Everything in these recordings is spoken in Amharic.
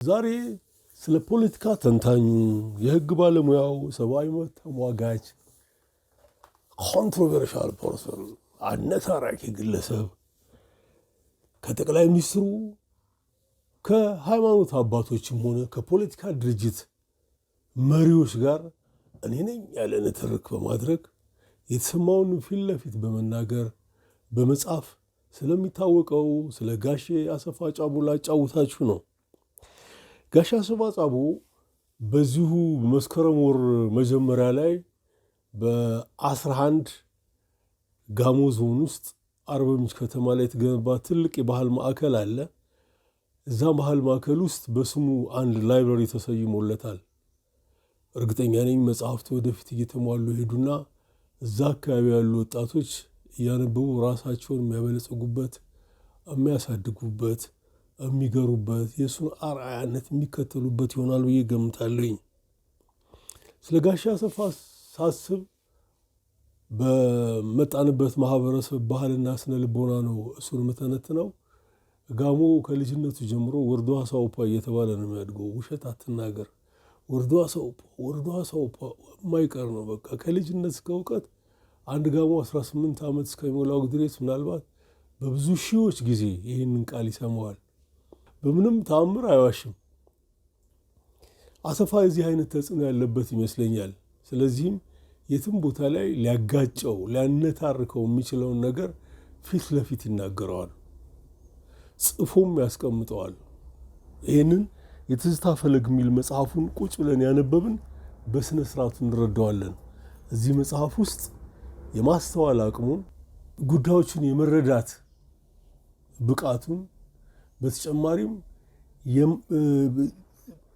ዛሬ ስለ ፖለቲካ ተንታኙ የህግ ባለሙያው ሰብአዊ መብት ተሟጋች ኮንትሮቨርሻል ፐርሰን አነታራኪ ግለሰብ ከጠቅላይ ሚኒስትሩ ከሃይማኖት አባቶችም ሆነ ከፖለቲካ ድርጅት መሪዎች ጋር እኔ ነኝ ያለ ንትርክ በማድረግ የተሰማውን ፊት ለፊት በመናገር በመጻፍ ስለሚታወቀው ስለ ጋሼ አሰፋ ጫቦ ላጫውታችሁ ነው። ጋሼ አሰፋ ጫቦ በዚሁ መስከረም ወር መጀመሪያ ላይ በ11 ጋሞ ዞን ውስጥ አርባ ምንጭ ከተማ ላይ የተገነባ ትልቅ የባህል ማዕከል አለ። እዛ ባህል ማዕከል ውስጥ በስሙ አንድ ላይብረሪ ተሰይሞለታል። እርግጠኛ ነኝ መጽሐፍቱ ወደፊት እየተሟሉ ሄዱና እዛ አካባቢ ያሉ ወጣቶች እያነበቡ ራሳቸውን የሚያበለጽጉበት፣ የሚያሳድጉበት፣ የሚገሩበት የእሱን አርአያነት የሚከተሉበት ይሆናል ብዬ ገምታለኝ። ስለ ጋሼ አሰፋ ሳስብ በመጣንበት ማህበረሰብ ባህልና ስነ ልቦና ነው እሱን የምተነትነው። ጋሞ ከልጅነቱ ጀምሮ ወርዶ አሳውፓ እየተባለ ነው የሚያድገው። ውሸት አትናገር፣ ወርዶ አሳውፓ የማይቀር ነው። በቃ ከልጅነት እስከ እውቀት አንድ ጋሞ 18 ዓመት እስከሚሞላው ድረስ ምናልባት በብዙ ሺዎች ጊዜ ይህንን ቃል ይሰማዋል። በምንም ተአምር አይዋሽም። አሰፋ የዚህ አይነት ተጽዕኖ ያለበት ይመስለኛል። ስለዚህም የትም ቦታ ላይ ሊያጋጨው ሊያነታርከው የሚችለውን ነገር ፊት ለፊት ይናገረዋል፣ ጽፎም ያስቀምጠዋል። ይህንን የትዝታ ፈለግ የሚል መጽሐፉን ቁጭ ብለን ያነበብን በስነ ስርዓቱ እንረዳዋለን። እዚህ መጽሐፍ ውስጥ የማስተዋል አቅሙን፣ ጉዳዮችን የመረዳት ብቃቱን፣ በተጨማሪም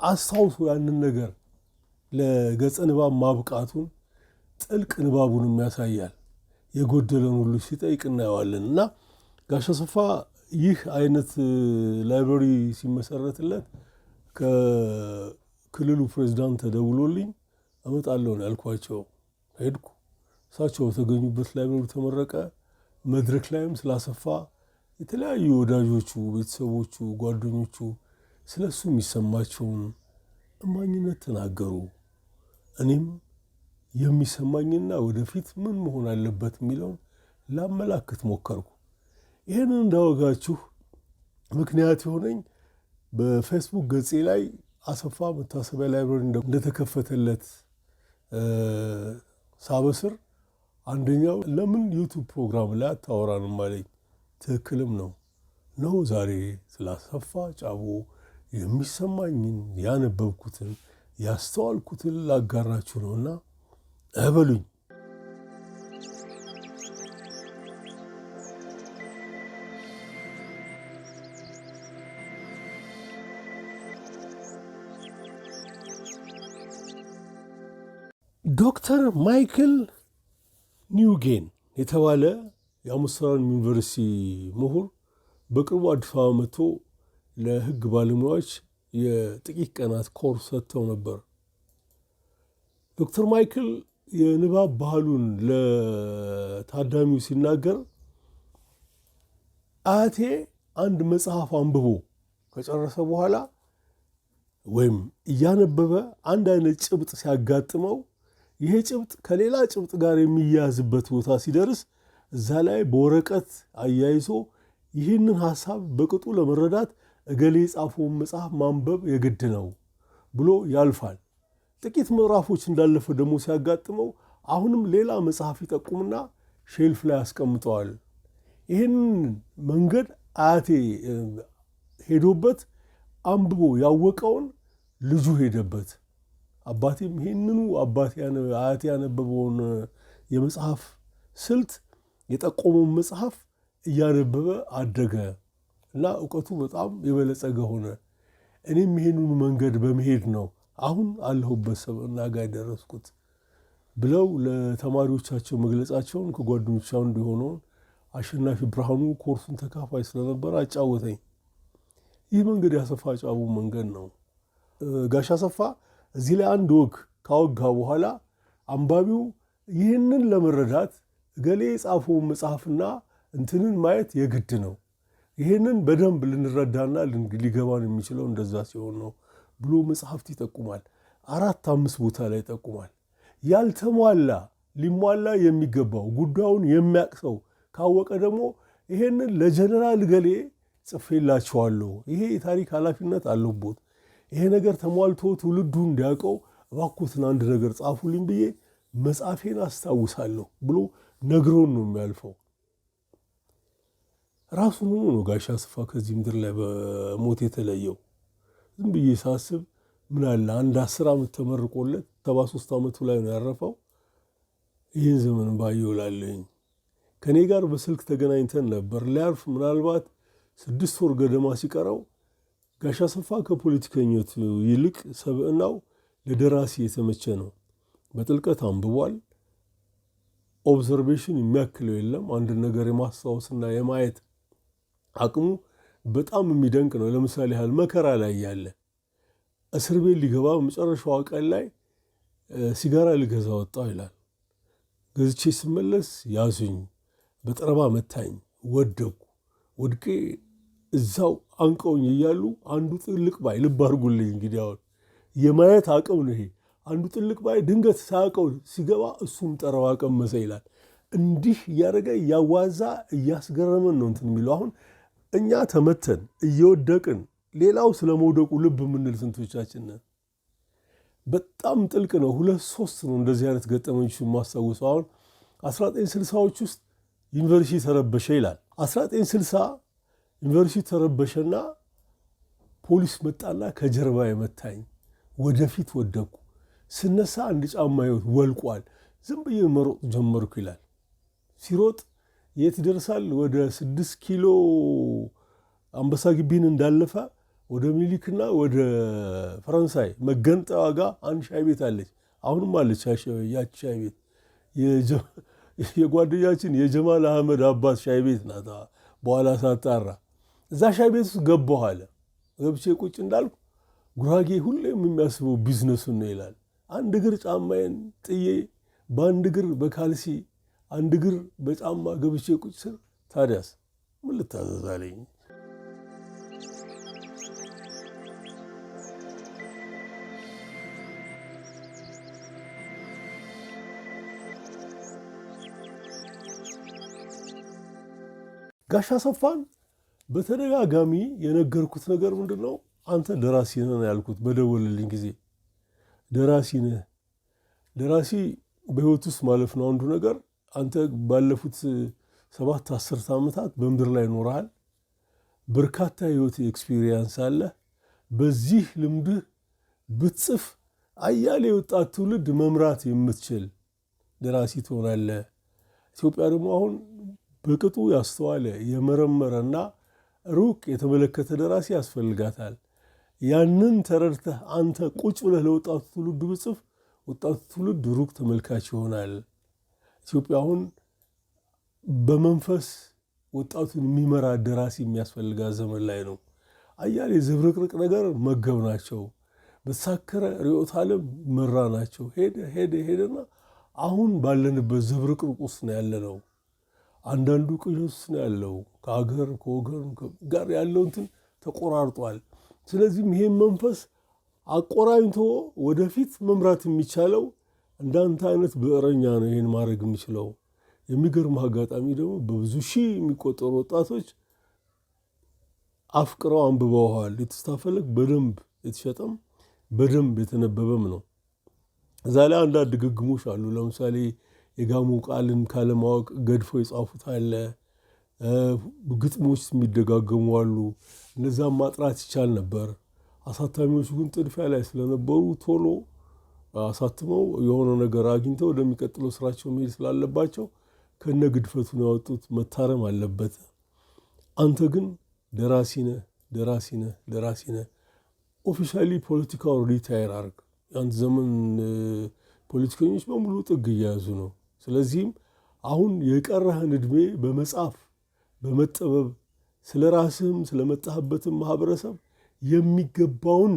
አስታውሶ ያንን ነገር ለገጸ ንባብ ማብቃቱን፣ ጥልቅ ንባቡንም ያሳያል። የጎደለን ሁሉ ሲጠይቅ እናየዋለን። እና ጋሼ አሰፋ ይህ አይነት ላይብረሪ ሲመሰረትለት ከክልሉ ፕሬዚዳንት ተደውሎልኝ እመጣለሁ ነው ያልኳቸው። ሄድኩ። እሳቸው በተገኙበት ላይብረሪ ተመረቀ። መድረክ ላይም ስላሰፋ የተለያዩ ወዳጆቹ፣ ቤተሰቦቹ፣ ጓደኞቹ ስለሱ የሚሰማቸውን እማኝነት ተናገሩ። እኔም የሚሰማኝና ወደፊት ምን መሆን አለበት የሚለውን ላመላክት ሞከርኩ። ይህንን እንዳወጋችሁ ምክንያት የሆነኝ በፌስቡክ ገጼ ላይ አሰፋ መታሰቢያ ላይብረሪ እንደተከፈተለት ሳበስር አንደኛው ለምን ዩቱብ ፕሮግራም ላይ አታወራንም አለኝ። ትክክልም ነው። ዛሬ ስለ አሰፋ ጫቦ የሚሰማኝን ያነበብኩትን ያስተዋልኩትን ላጋራችሁ ነውና እበሉኝ። ዶክተር ማይክል ኒውጌን የተባለ የአምስተርዳም ዩኒቨርሲቲ ምሁር በቅርቡ አዲስ አበባ መጥቶ ለህግ ባለሙያዎች የጥቂት ቀናት ኮርስ ሰጥተው ነበር። ዶክተር ማይክል የንባብ ባህሉን ለታዳሚው ሲናገር አያቴ አንድ መጽሐፍ አንብቦ ከጨረሰ በኋላ ወይም እያነበበ አንድ አይነት ጭብጥ ሲያጋጥመው ይሄ ጭብጥ ከሌላ ጭብጥ ጋር የሚያያዝበት ቦታ ሲደርስ እዛ ላይ በወረቀት አያይዞ ይህንን ሐሳብ በቅጡ ለመረዳት እገሌ የጻፈውን መጽሐፍ ማንበብ የግድ ነው ብሎ ያልፋል። ጥቂት ምዕራፎች እንዳለፈ ደግሞ ሲያጋጥመው አሁንም ሌላ መጽሐፍ ይጠቁምና ሼልፍ ላይ ያስቀምጠዋል። ይህንን መንገድ አያቴ ሄዶበት አንብቦ ያወቀውን ልጁ ሄደበት። አባቴም ይህንኑ አያቴ ያነበበውን የመጽሐፍ ስልት የጠቆመውን መጽሐፍ እያነበበ አደገ እና እውቀቱ በጣም የበለጸገ ሆነ። እኔም ይህንኑ መንገድ በመሄድ ነው አሁን አለሁበት ሰብዕና ጋር የደረስኩት ብለው ለተማሪዎቻቸው መግለጻቸውን ከጓደኞቻቸው አንዱ የሆነውን አሸናፊ ብርሃኑ ኮርሱን ተካፋይ ስለነበር አጫወተኝ። ይህ መንገድ የአሰፋ ጫቦ መንገድ ነው። ጋሼ አሰፋ እዚህ ላይ አንድ ወግ ካወጋ በኋላ አንባቢው ይህንን ለመረዳት እገሌ የጻፈውን መጽሐፍና እንትንን ማየት የግድ ነው፣ ይሄንን በደንብ ልንረዳና ሊገባን የሚችለው እንደዛ ሲሆን ነው ብሎ መጽሐፍት ይጠቁማል። 4-5 ቦታ ላይ ይጠቁማል። ያልተሟላ ሊሟላ የሚገባው ጉዳዩን የሚያቅሰው ካወቀ ደግሞ ይሄንን ለጀነራል ገሌ ጽፌላቸዋለሁ፣ ይሄ የታሪክ ኃላፊነት አለቦት፣ ይሄ ነገር ተሟልቶ ትውልዱ እንዲያውቀው እባክዎትን አንድ ነገር ጻፉልኝ ብዬ መጻፌን አስታውሳለሁ ብሎ ነግሮን ነው የሚያልፈው። ራሱን ሆኖ ነው ጋሽ አስፋ ከዚህ ምድር ላይ በሞት የተለየው። ዝም ብዬ ሳስብ ምን አለ አንድ 10 ዓመት ተመርቆለት 73 ዓመቱ ላይ ነው ያረፈው። ይህን ዘመን ባየው እላለሁኝ። ከኔ ጋር በስልክ ተገናኝተን ነበር። ሊያርፍ ምናልባት 6 ወር ገደማ ሲቀረው ጋሽ አስፋ ከፖለቲከኞች ይልቅ ሰብዕናው ለደራሲ የተመቸ ነው። በጥልቀት አንብቧል። ኦብዘርቬሽን የሚያክለው የለም። አንድ ነገር የማስታወስና የማየት አቅሙ በጣም የሚደንቅ ነው። ለምሳሌ ያህል መከራ ላይ ያለ እስር ቤት ሊገባ በመጨረሻዋ ቀን ላይ ሲጋራ ልገዛ ወጣሁ ይላል። ገዝቼ ስመለስ ያዙኝ፣ በጠረባ መታኝ፣ ወደኩ። ወድቄ እዛው አንቀውኝ እያሉ አንዱ ጥልቅ ባይ፣ ልብ አድርጉልኝ እንግዲህ አሁን የማየት አቅም ነው ይሄ። አንዱ ጥልቅ ባይ ድንገት ሳያውቀው ሲገባ እሱም ጠረባ ቀመሰ ይላል። እንዲህ እያደረገ እያዋዛ እያስገረመን ነው እንትን የሚለው። አሁን እኛ ተመተን እየወደቅን ሌላው ስለ መውደቁ ልብ የምንል ስንቶቻችን ነን? በጣም ጥልቅ ነው። 2-3 ነው እንደዚህ አይነት ገጠመኞች የማስታውሰው። አሁን 1960ዎች ውስጥ ዩኒቨርሲቲ ተረበሸ ይላል። 1960 ዩኒቨርሲቲ ተረበሸና ፖሊስ መጣና ከጀርባ የመታኝ፣ ወደፊት ወደኩ። ስነሳ አንድ ጫማ ወልቋል። ዝም ብዬ መሮጥ ጀመርኩ ይላል። ሲሮጥ የት ይደርሳል? ወደ 6 ኪሎ አንበሳ ግቢን እንዳለፈ ወደ ሚኒሊክና ወደ ፈረንሳይ መገንጠያ ጋር አንድ ሻይ ቤት አለች። አሁንም አለች ያቺ ሻይ ቤት። የጓደኛችን የጀማል አህመድ አባት ሻይ ቤት ናት። በኋላ ሳጣራ እዛ ሻይ ቤት ውስጥ ገባሁ አለ። ገብቼ ቁጭ እንዳልኩ ጉራጌ ሁሌም የሚያስበው ቢዝነሱን ነው ይላል። አንድ እግር ጫማዬን ጥዬ በአንድ እግር በካልሲ አንድ እግር በጫማ ገብቼ ቁጭ ስር ታዲያስ ምን ልታዘዛለኝ? ጋሽ አስፋን በተደጋጋሚ የነገርኩት ነገር ምንድን ነው? አንተ ደራሲ ነህ ያልኩት በደወልልኝ ጊዜ። ደራሲ ነህ። ደራሲ በህይወት ውስጥ ማለፍ ነው አንዱ ነገር። አንተ ባለፉት 7-10 ዓመታት በምድር ላይ ኖረሃል። በርካታ ህይወት ኤክስፒሪየንስ አለ። በዚህ ልምድህ ብትጽፍ አያሌ ወጣት ትውልድ መምራት የምትችል ደራሲ ትሆናለህ። ኢትዮጵያ ደግሞ አሁን በቅጡ ያስተዋለ የመረመረና ሩቅ የተመለከተ ደራሲ ያስፈልጋታል። ያንን ተረድተህ አንተ ቁጭ ብለህ ለወጣቱ ትውልድ ብጽፍ ወጣቱ ትውልድ ሩቅ ተመልካች ይሆናል። ኢትዮጵያ አሁን በመንፈስ ወጣቱን የሚመራ ደራሲ የሚያስፈልጋት ዘመን ላይ ነው። አያሌ ዝብርቅርቅ ነገር መገብ ናቸው። በተሳከረ ርዕዮተ ዓለም መራ ናቸው። ሄደና አሁን ባለንበት ዝብርቅርቅ ውስጥ ነው ያለ ነው። አንዳንዱ ቅዠት ውስጥ ነው ያለው። ከሀገር ከወገን ጋር ያለው እንትን ተቆራርጧል። ስለዚህም ይሄን መንፈስ አቆራኝቶ ወደፊት መምራት የሚቻለው እንዳንተ አይነት ብዕረኛ ነው ይሄን ማድረግ የሚችለው። የሚገርም አጋጣሚ ደግሞ በብዙ ሺህ የሚቆጠሩ ወጣቶች አፍቅረው አንብበዋል። የተስታፈለግ በደንብ የተሸጠም በደንብ የተነበበም ነው። እዛ ላይ አንዳንድ ድግግሞች አሉ። ለምሳሌ የጋሞ ቃልን ካለማወቅ ገድፎ የጻፉት አለ። ግጥሞች የሚደጋገሙ አሉ። እነዛም ማጥራት ይቻል ነበር። አሳታሚዎች ግን ጥድፊያ ላይ ስለነበሩ ቶሎ አሳትመው የሆነ ነገር አግኝተው ወደሚቀጥለው ስራቸው መሄድ ስላለባቸው ከነ ግድፈቱን ያወጡት መታረም አለበት። አንተ ግን ደራሲ ነህ። ኦፊሻሊ ፖለቲካው ሪታየር አርግ። የአንድ ዘመን ፖለቲከኞች በሙሉ ጥግ እየያዙ ነው። ስለዚህም አሁን የቀረህን ዕድሜ በመጻፍ በመጠበብ ስለ ራስህም ስለመጣህበትም ማህበረሰብ የሚገባውን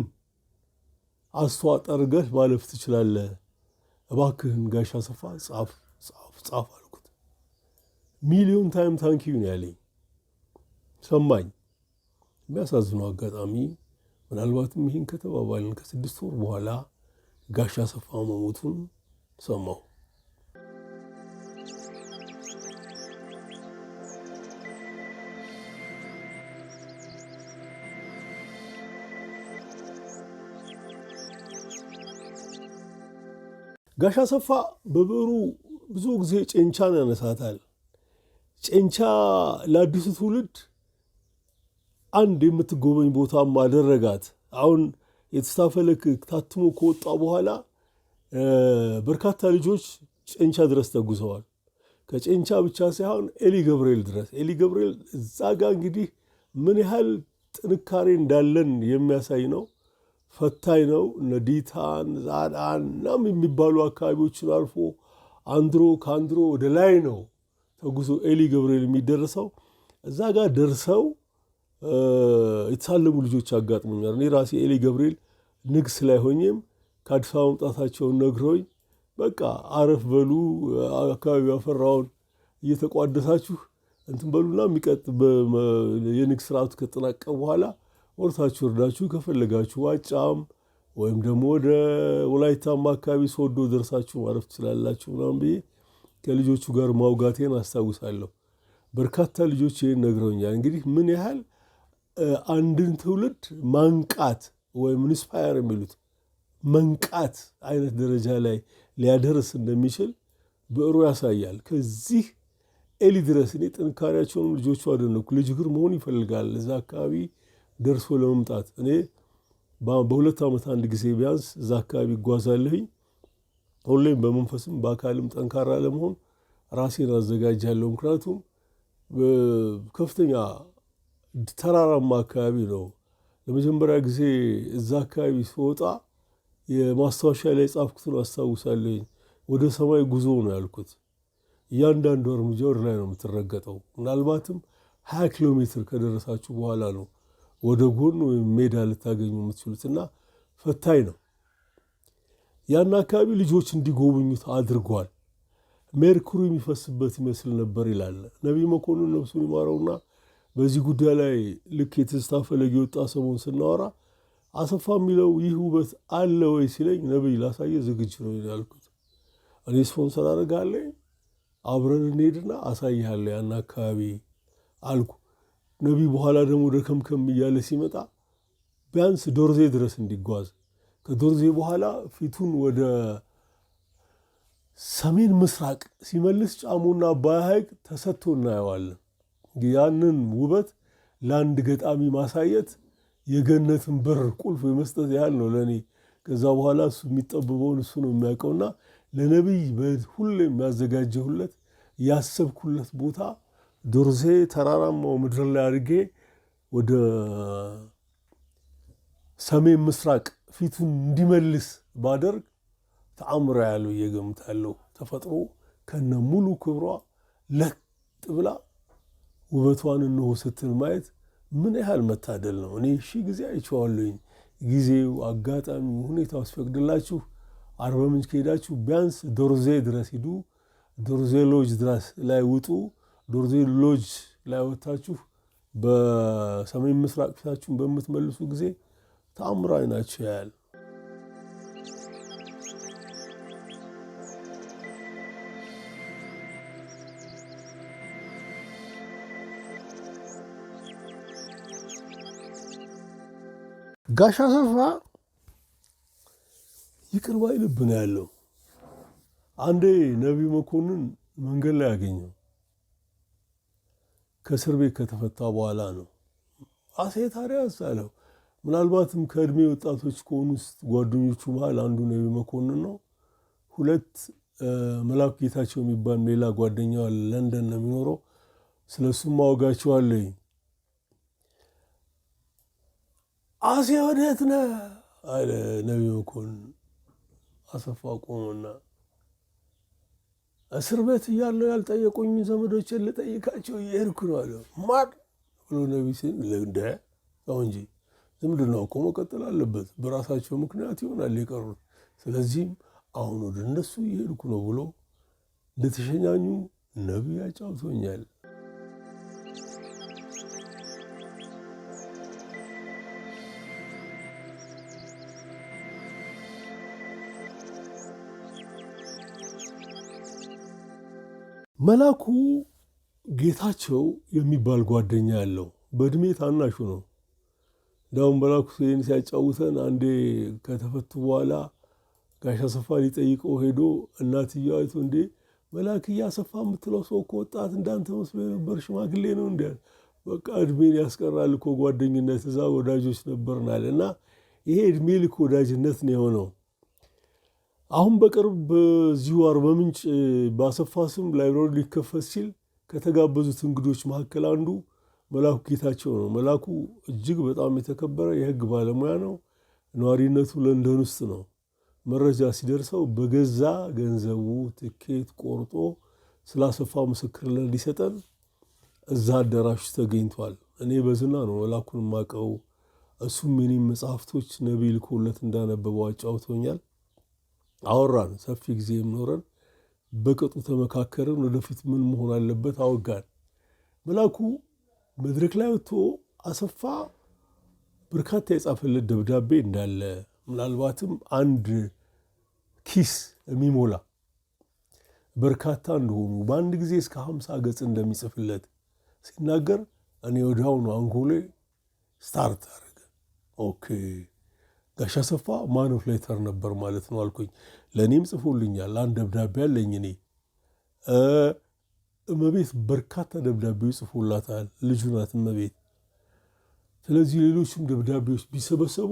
አስተዋጽኦ አድርገህ ማለፍ ትችላለህ። እባክህን ጋሽ አስፋ ጻፍ አልኩት። ሚሊዮን ታይም ታንኪዩ ነው ያለኝ። ሰማኝ። የሚያሳዝነው አጋጣሚ ምናልባትም ይህን ከተባባልን ከ6 ወር በኋላ ጋሽ አሰፋ መሞቱን ሰማሁ። ጋሽ አሰፋ በብዕሩ ብዙ ጊዜ ጨንቻን ያነሳታል። ጨንቻ ለአዲሱ ትውልድ አንድ የምትጎበኝ ቦታም አደረጋት። አሁን የተስፋ ፈለክ ታትሞ ከወጣ በኋላ በርካታ ልጆች ጨንቻ ድረስ ተጉዘዋል። ከጨንቻ ብቻ ሳይሆን ኤሊ ገብርኤል ድረስ። ኤሊ ገብርኤል እዛ ጋ እንግዲህ ምን ያህል ጥንካሬ እንዳለን የሚያሳይ ነው። ፈታኝ ነው። እነ ዲታን ዛዳን ናም የሚባሉ አካባቢዎችን አልፎ አንድሮ ከአንድሮ ወደ ላይ ነው ተጉዞ ኤሊ ገብርኤል የሚደርሰው። እዛ ጋር ደርሰው የተሳለሙ ልጆች አጋጥሞኛል። እኔ ራሴ ኤሊ ገብርኤል ንግስ ላይ ሆኜም ከአዲስ አበባ መምጣታቸውን ነግረውኝ በቃ አረፍ በሉ አካባቢው ያፈራውን እየተቋደሳችሁ እንትን በሉና የሚቀጥ የንግስ ስርዓቱ ከተጠናቀቀ በኋላ ወርታችሁ ወርዳችሁ ከፈለጋችሁ ዋጫም ወይም ደግሞ ወደ ወላይታማ አካባቢ ሶዶ ደርሳችሁ ማረፍ ትችላላችሁ ምናምን ብዬ ከልጆቹ ጋር ማውጋቴን አስታውሳለሁ። በርካታ ልጆች ይህን ነግረውኛል። እንግዲህ ምን ያህል አንድን ትውልድ ማንቃት ወይም ኢንስፓየር የሚሉት መንቃት አይነት ደረጃ ላይ ሊያደርስ እንደሚችል ብዕሩ ያሳያል። ከዚህ ኤሊ ድረስ እኔ ጥንካሬያቸውንም ልጆቹ አደነኩ። ልጅ እግር መሆን ይፈልጋል እዛ አካባቢ ደርሶ ለመምጣት። እኔ በ2 ዓመት አንድ ጊዜ ቢያንስ እዛ አካባቢ ይጓዛለሁኝ። ሁሌም በመንፈስም በአካልም ጠንካራ ለመሆን ራሴን አዘጋጃለሁ። ምክንያቱም ከፍተኛ ተራራማ አካባቢ ነው። ለመጀመሪያ ጊዜ እዛ አካባቢ ስወጣ የማስታወሻ ላይ የጻፍኩትን አስታውሳለሁኝ። ወደ ሰማይ ጉዞ ነው ያልኩት። እያንዳንዱ እርምጃ ወደ ላይ ነው የምትረገጠው። ምናልባትም 20 ኪሎ ሜትር ከደረሳችሁ በኋላ ነው ወደ ጎን ወይም ሜዳ ልታገኙ የምትችሉትና ፈታኝ ነው። ያን አካባቢ ልጆች እንዲጎበኙት አድርጓል። ሜርኩሪ የሚፈስበት ይመስል ነበር ይላል ነቢይ መኮንን ነፍሱን ይማረውና በዚህ ጉዳይ ላይ ልክ የትዝታ ፈለግ የወጣ ሰሞን ስናወራ አሰፋ የሚለው ይህ ውበት አለ ወይ ሲለኝ ነቢይ ላሳየ ዝግጁ ነው ያልኩት። እኔ ስፖንሰር አደርጋለሁ አብረን እንሄድና አሳይሃለሁ ያን አካባቢ አልኩ። ነቢይ በኋላ ደግሞ ደከምከም እያለ ሲመጣ ቢያንስ ዶርዜ ድረስ እንዲጓዝ ከዶርዜ በኋላ ፊቱን ወደ ሰሜን ምስራቅ ሲመልስ ጫሙና አባይ ሐይቅ ተሰጥቶ እናየዋለን። ያንን ውበት ለአንድ ገጣሚ ማሳየት የገነትን በር ቁልፍ የመስጠት ያህል ነው ለእኔ። ከዛ በኋላ እሱ የሚጠብበውን እሱ ነው የሚያውቀውና ለነቢይ ሁሌ የሚያዘጋጀሁለት ያሰብኩለት ቦታ ዶርዜ ተራራማው ምድር ላይ አድርጌ ወደ ሰሜን ምስራቅ ፊቱን እንዲመልስ ባደርግ ተአምራ ያለው እየገምታለሁ። ተፈጥሮ ከነ ሙሉ ክብሯ ለጥ ብላ ውበቷን እነሆ ስትል ማየት ምን ያህል መታደል ነው። እኔ ሺህ ጊዜ አይቼዋለሁኝ። ጊዜው አጋጣሚው ሁኔታው ሲፈቅድላችሁ አርባ ምንጭ ከሄዳችሁ ቢያንስ ዶርዜ ድረስ ሂዱ። ዶርዜ ሎጅ ድረስ ላይ ውጡ። ዶርዜ ሎጅ ላይ ወጥታችሁ በሰሜን ምስራቅ ፊታችሁን በምትመልሱ ጊዜ ተአምራዊ ናቸው ያያል። ጋሽ አሰፋ ይቅር ባይ ልብ ነው ያለው። አንዴ ነቢይ መኮንን መንገድ ላይ ያገኘው ከእስር ቤት ከተፈታ በኋላ ነው። አሴ ታዲያስ አለው። ምናልባትም ከእድሜ ወጣቶች ከሆኑ ውስጥ ጓደኞቹ መሃል አንዱ ነቢይ መኮንን ነው። 2 መላኩ ጌታቸው የሚባል ሌላ ጓደኛው ለንደን ነው የሚኖረው። ስለሱም ማወጋቸዋለኝ። አሴ ወዴት ነህ አለ ነቢይ መኮንን። አሰፋ ቆመና እስር ቤት እያለሁ ያልጠየቁኝ ዘመዶችን ልጠይቃቸው እየሄድኩ ነው አለ። ማን ብሎ ነቢይ ሲል እንደ ሰው እንጂ ዝምድናው እኮ መቀጠል አለበት፣ በራሳቸው ምክንያት ይሆናል የቀሩት። ስለዚህም አሁን ወደ እነሱ እየሄድኩ ነው ብሎ እንደተሸኛኙ ነቢይ አጫውቶኛል። መላኩ ጌታቸው የሚባል ጓደኛ ያለው በእድሜ ታናሹ ነው። እንዳውም መላኩ ይህን ሲያጫውተን አንዴ ከተፈቱ በኋላ ጋሽ አሰፋ ሊጠይቀው ሄዶ እናትየው አይቶ እንዴ መላክዬ አሰፋ የምትለው ሰው እኮ ወጣት እንዳንተ መስሎ ነበር፣ ሽማግሌ ነው እንዲ በቃ እድሜን ያስቀራል እኮ ጓደኝነት፣ እዛ ወዳጆች ነበርናል። እና ይሄ እድሜ ልክ ወዳጅነት ነው የሆነው። አሁን በቅርብ በዚሁ አርባ ምንጭ በአሰፋ ስም ላይብራሪ ሊከፈት ሲል ከተጋበዙት እንግዶች መካከል አንዱ መላኩ ጌታቸው ነው። መላኩ እጅግ በጣም የተከበረ የሕግ ባለሙያ ነው። ነዋሪነቱ ለንደን ውስጥ ነው። መረጃ ሲደርሰው በገዛ ገንዘቡ ትኬት ቆርጦ ስላሰፋ ምስክርነት ሊሰጠን እዛ አዳራሽ ተገኝቷል። እኔ በዝና ነው መላኩን የማውቀው። እሱም የኔም መጽሐፍቶች ነቢይ ልኮለት እንዳነበበው አጫውቶኛል። አወራን፣ ሰፊ ጊዜ ኖረን በቅጡ ተመካከርን። ወደፊት ምን መሆን አለበት አወጋን። መላኩ መድረክ ላይ ወጥቶ አሰፋ በርካታ የጻፈለት ደብዳቤ እንዳለ ምናልባትም አንድ ኪስ የሚሞላ በርካታ እንደሆኑ በአንድ ጊዜ እስከ 50 ገጽ እንደሚጽፍለት ሲናገር እኔ ወዲያውኑ አንጎሌ ስታርት አደረገ። ኦኬ ጋሽ አሰፋ ማን ኦፍ ሌተር ነበር ማለት ነው አልኩኝ። ለእኔም ጽፎልኛል፣ አንድ ደብዳቤ አለኝ እኔ። እመቤት በርካታ ደብዳቤዎች ጽፎላታል፣ ልጁ ናት እመቤት። ስለዚህ ሌሎችም ደብዳቤዎች ቢሰበሰቡ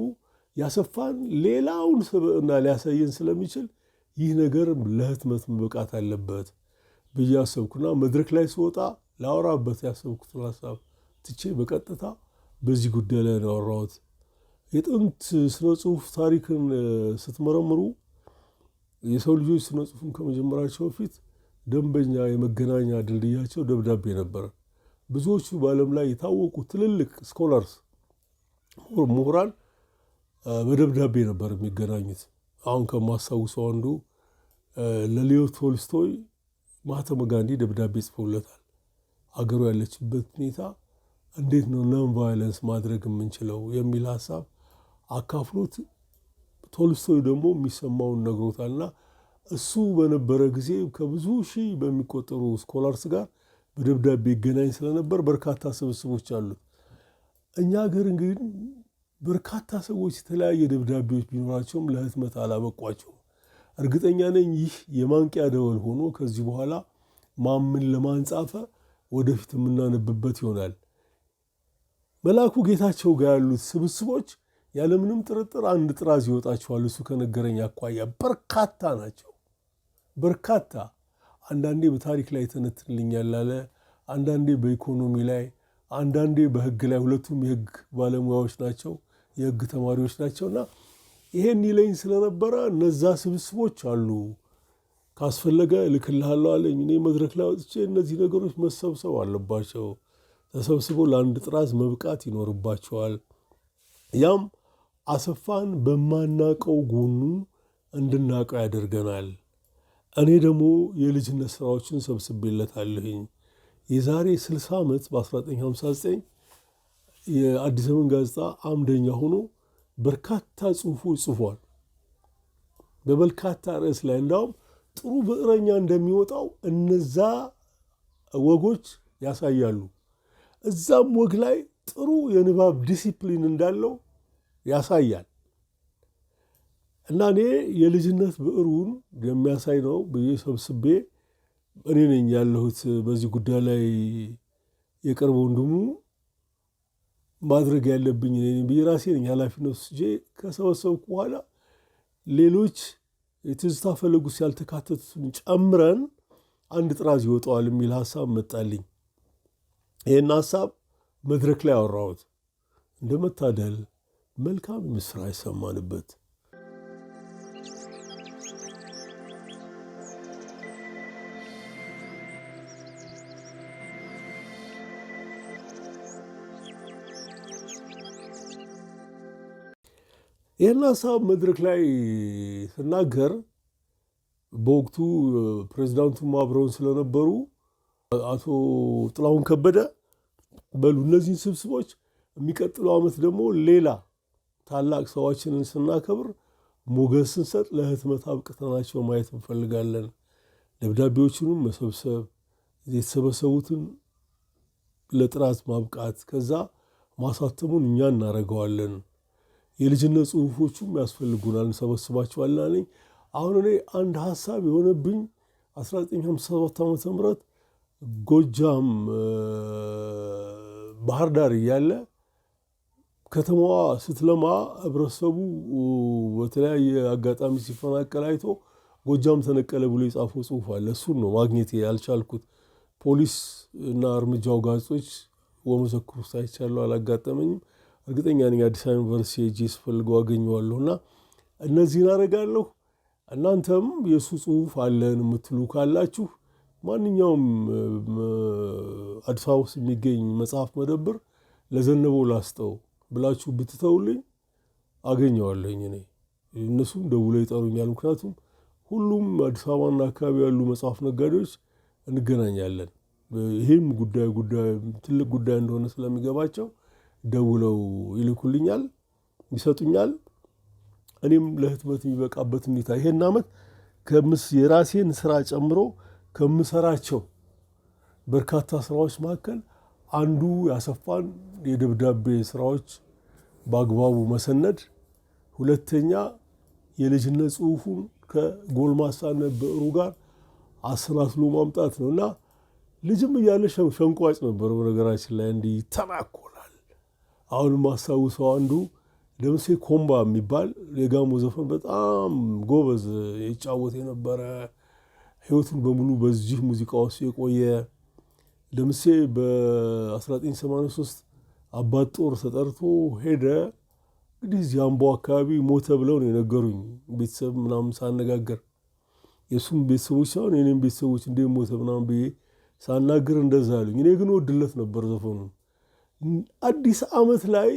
ያሰፋን ሌላውን ስብዕና ሊያሳየን ስለሚችል ይህ ነገር ለህትመት መበቃት አለበት ብዬ አሰብኩና መድረክ ላይ ስወጣ ላወራበት ያሰብኩትን ሀሳብ ትቼ በቀጥታ በዚህ ጉዳይ ላይ ነው ያወራሁት። የጥንት ስነ ጽሁፍ ታሪክን ስትመረምሩ የሰው ልጆች ስነ ጽሁፍን ከመጀመራቸው በፊት ደንበኛ የመገናኛ ድልድያቸው ደብዳቤ ነበረ። ብዙዎቹ በዓለም ላይ የታወቁ ትልልቅ ስኮላርስ ምሁራን በደብዳቤ ነበር የሚገናኙት። አሁን ከማስታውሰው አንዱ ለሊዮ ቶልስቶይ ማህተመ ጋንዲ ደብዳቤ ጽፎለታል። አገሩ ያለችበት ሁኔታ እንዴት ነው ነን ቫዮለንስ ማድረግ የምንችለው የሚል ሀሳብ አካፍሎት፣ ቶልስቶይ ደግሞ የሚሰማውን ነግሮታልና እሱ በነበረ ጊዜ ከብዙ ሺህ በሚቆጠሩ ስኮላርስ ጋር በደብዳቤ ይገናኝ ስለነበር በርካታ ስብስቦች አሉት። እኛ ሀገር እንግዲህ በርካታ ሰዎች የተለያየ ደብዳቤዎች ቢኖራቸውም ለህትመት አላበቋቸውም። እርግጠኛ ነኝ ይህ የማንቂያ ደወል ሆኖ ከዚህ በኋላ ማምን ለማን ጻፈ ወደፊት የምናነብበት ይሆናል። መላኩ ጌታቸው ጋር ያሉት ስብስቦች ያለምንም ጥርጥር አንድ ጥራዝ ይወጣቸዋል። እሱ ከነገረኝ አኳያ በርካታ ናቸው። በርካታ አንዳንዴ በታሪክ ላይ ተነትንልኛል አለ፣ አንዳንዴ በኢኮኖሚ ላይ፣ አንዳንዴ በህግ ላይ። ሁለቱም የህግ ባለሙያዎች ናቸው፣ የህግ ተማሪዎች ናቸውና ይሄን ይለኝ ስለነበረ እነዛ ስብስቦች አሉ። ካስፈለገ እልክልሃለሁ አለኝ። እኔ መድረክ ላይ ወጥቼ እነዚህ ነገሮች መሰብሰብ አለባቸው፣ ተሰብስበው ለአንድ ጥራዝ መብቃት ይኖርባቸዋል። ያም አሰፋን በማናቀው ጎኑ እንድናቀው ያደርገናል። እኔ ደግሞ የልጅነት ስራዎችን ሰብስቤለታለሁኝ። የዛሬ 60 ዓመት በ1959 የአዲስ ዘመን ጋዜጣ አምደኛ ሆኖ በርካታ ጽሁፎች ጽፏል። በበርካታ ርዕስ ላይ እንዳውም ጥሩ ብዕረኛ እንደሚወጣው እነዛ ወጎች ያሳያሉ። እዛም ወግ ላይ ጥሩ የንባብ ዲሲፕሊን እንዳለው ያሳያል። እና እኔ የልጅነት ብዕሩን የሚያሳይ ነው ብዬ ሰብስቤ እኔ ነኝ ያለሁት በዚህ ጉዳይ ላይ የቅርብ ወንድሙ ማድረግ ያለብኝ እኔ ብዬ ራሴ ነኝ ኃላፊነት ወስጄ ከሰበሰብኩ በኋላ ሌሎች የትዝታ ፈለግ ውስጥ ያልተካተቱትን ጨምረን አንድ ጥራዝ ይወጣዋል የሚል ሀሳብ መጣልኝ። ይህን ሀሳብ መድረክ ላይ አወራሁት። እንደመታደል መልካም ምስራች ሰማንበት። ይህን ሀሳብ መድረክ ላይ ስናገር በወቅቱ ፕሬዚዳንቱም አብረውን ስለነበሩ አቶ ጥላሁን ከበደ በሉ እነዚህን ስብስቦች የሚቀጥለው ዓመት ደግሞ ሌላ ታላቅ ሰዎችንን ስናከብር ሞገስ ስንሰጥ ለህትመት አብቅተናቸው ማየት እንፈልጋለን። ደብዳቤዎቹንም መሰብሰብ የተሰበሰቡትን ለጥራት ማብቃት ከዛ ማሳተሙን እኛ እናደርገዋለን። የልጅነት ጽሁፎቹም ያስፈልጉናል እንሰበስባቸዋለን አለኝ። አሁን እኔ አንድ ሀሳብ የሆነብኝ 1957 ዓ.ም ጎጃም ባህር ዳር እያለ ከተማዋ ስትለማ ህብረተሰቡ በተለያየ አጋጣሚ ሲፈናቀል አይቶ ጎጃም ተነቀለ ብሎ የጻፈው ጽሁፍ አለ። እሱን ነው ማግኘት ያልቻልኩት። ፖሊስ እና እርምጃው ጋዜጦች ወመዘክሩ ሳይቻለው አላጋጠመኝም። እርግጠኛ ነኝ አዲስ አበባ ዩኒቨርሲቲ ሄጄ ስፈልገው አገኘዋለሁ። እና እነዚህን አደርጋለሁ። እናንተም የእሱ ጽሁፍ አለን የምትሉ ካላችሁ ማንኛውም አዲስ አበባ ውስጥ የሚገኝ መጽሐፍ መደብር ለዘነበው ላስጠው ብላችሁ ብትተውልኝ አገኘዋለሁኝ። እኔ እነሱም ደውለው ይጠሩኛል። ምክንያቱም ሁሉም አዲስ አበባና አካባቢ ያሉ መጽሐፍ ነጋዴዎች እንገናኛለን። ይህም ጉዳይ ትልቅ ጉዳይ እንደሆነ ስለሚገባቸው ደውለው ይልኩልኛል፣ ይሰጡኛል። እኔም ለህትመት የሚበቃበት ሁኔታ ይሄን ዓመት የራሴን ስራ ጨምሮ ከምሰራቸው በርካታ ስራዎች መካከል አንዱ ያሰፋን የደብዳቤ ስራዎች በአግባቡ መሰነድ፣ ሁለተኛ የልጅነት ጽሁፉን ከጎልማሳነት ብዕሩ ጋር አሰናስሎ ማምጣት ነው። እና ልጅም እያለ ሸንቋጭ ነበር። በነገራችን ላይ እንዲህ ይተናኮላል። አሁንም ማስታውሰው አንዱ ደምሴ ኮምባ የሚባል የጋሞ ዘፈን በጣም ጎበዝ ይጫወት የነበረ ህይወቱን በሙሉ በዚህ ሙዚቃ ውስጥ የቆየ ደምሴ በ1983 አባት ጦር ተጠርቶ ሄደ። እንግዲህ እዚህ አምቦ አካባቢ ሞተ ብለው ነው የነገሩኝ። ቤተሰብ ምናምን ሳነጋገር የእሱም ቤተሰቦች ሳይሆን የኔም ቤተሰቦች እንዴት ሞተ ምናምን ብዬ ሳናገር እንደዛ አሉኝ። እኔ ግን ወድለት ነበር ዘፈኑ። አዲስ ዓመት ላይ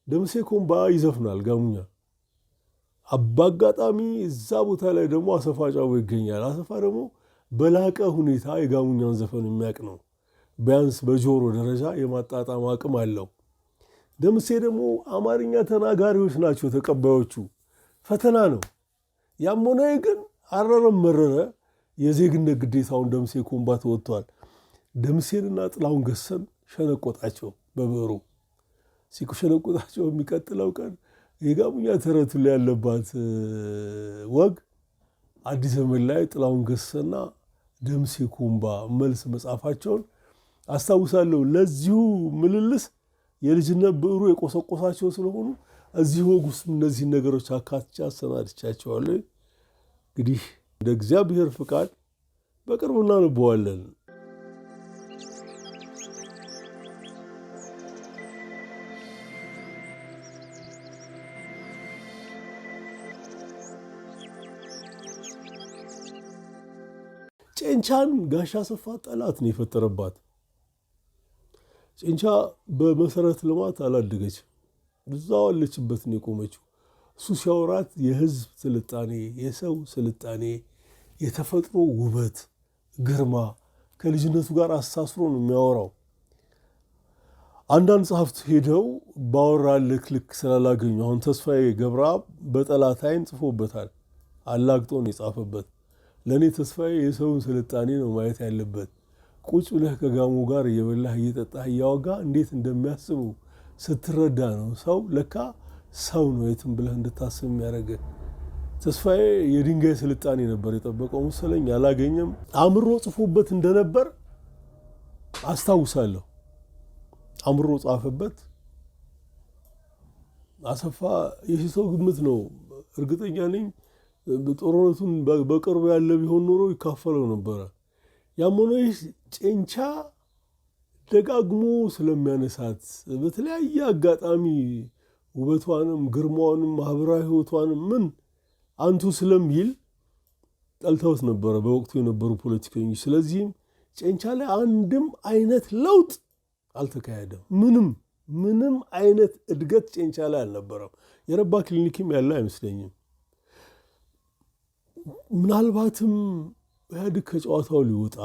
ደምሴ ኮምባ ይዘፍናል ጋሙኛ። በአጋጣሚ እዛ ቦታ ላይ ደግሞ አሰፋ ጫቦ ይገኛል። አሰፋ ደግሞ በላቀ ሁኔታ የጋሙኛን ዘፈን የሚያውቅ ነው። ቢያንስ በጆሮ ደረጃ የማጣጣም አቅም አለው። ደምሴ ደግሞ አማርኛ ተናጋሪዎች ናቸው ተቀባዮቹ። ፈተና ነው። ያም ሆነ ግን አረረም መረረ የዜግነት ግዴታውን ደምሴ ኮምባ ተወጥቷል። ደምሴንና ጥላሁን ገሰሰን ሸነቆጣቸው በብዕሩ። ሲሸነቆጣቸው የሚቀጥለው ቀን የጋሙኛ ተረቱ ላይ ያለባት ወግ አዲስ ዘመን ላይ ጥላሁን ገሰሰና ደምሴ ኮምባ መልስ መጻፋቸውን አስታውሳለሁ። ለዚሁ ምልልስ የልጅነት ብዕሩ የቆሰቆሳቸው ስለሆኑ እዚህ ወግ ውስጥ እነዚህን ነገሮች አካትቼ አሰናድቻቸዋለሁ። እንግዲህ እንደ እግዚአብሔር ፍቃድ በቅርቡ እናነበዋለን። ጨንቻን ጋሽ አሰፋ ጠላት ነው የፈጠረባት። ጨንቻ በመሰረተ ልማት አላደገችም። እዛው አለችበት ነው የቆመችው። እሱ ሲያወራት የህዝብ ስልጣኔ፣ የሰው ስልጣኔ፣ የተፈጥሮ ውበት፣ ግርማ ከልጅነቱ ጋር አሳስሮ ነው የሚያወራው። አንዳንድ ጸሐፍት ሄደው ባወራ ልክ ስላላገኙ አሁን ተስፋዬ ገብረአብ በጠላት አይን ጽፎበታል። አላግጦ ነው የጻፈበት። ለእኔ ተስፋዬ የሰውን ስልጣኔ ነው ማየት ያለበት። ቁጭ ብለህ ከጋሞ ጋር እየበላህ እየጠጣህ እያወጋ እንዴት እንደሚያስቡ ስትረዳ ነው ሰው ለካ ሰው ነው የትም ብለህ እንድታስብ የሚያደርገ። ተስፋዬ የድንጋይ ስልጣኔ ነበር የጠበቀው መሰለኝ፣ አላገኘም። አምሮ ጽፎበት እንደነበር አስታውሳለሁ። አምሮ ጻፈበት። አሰፋ የሰው ግምት ነው። እርግጠኛ ነኝ ጦርነቱን በቅርቡ ያለ ቢሆን ኖሮ ይካፈለው ነበረ። ያም ሆኖ ጨንቻ ደጋግሞ ስለሚያነሳት በተለያየ አጋጣሚ ውበቷንም ግርማዋንም ማህበራዊ ህይወቷንም ምን አንቱ ስለሚል ጠልተውት ነበረ በወቅቱ የነበሩ ፖለቲከኞች። ስለዚህም ጨንቻ ላይ አንድም አይነት ለውጥ አልተካሄደም። ምንም አይነት እድገት ጨንቻ ላይ አልነበረም። የረባ ክሊኒክም ያለ አይመስለኝም። ምናልባትም ኢህአዴግ ከጨዋታው ሊወጣ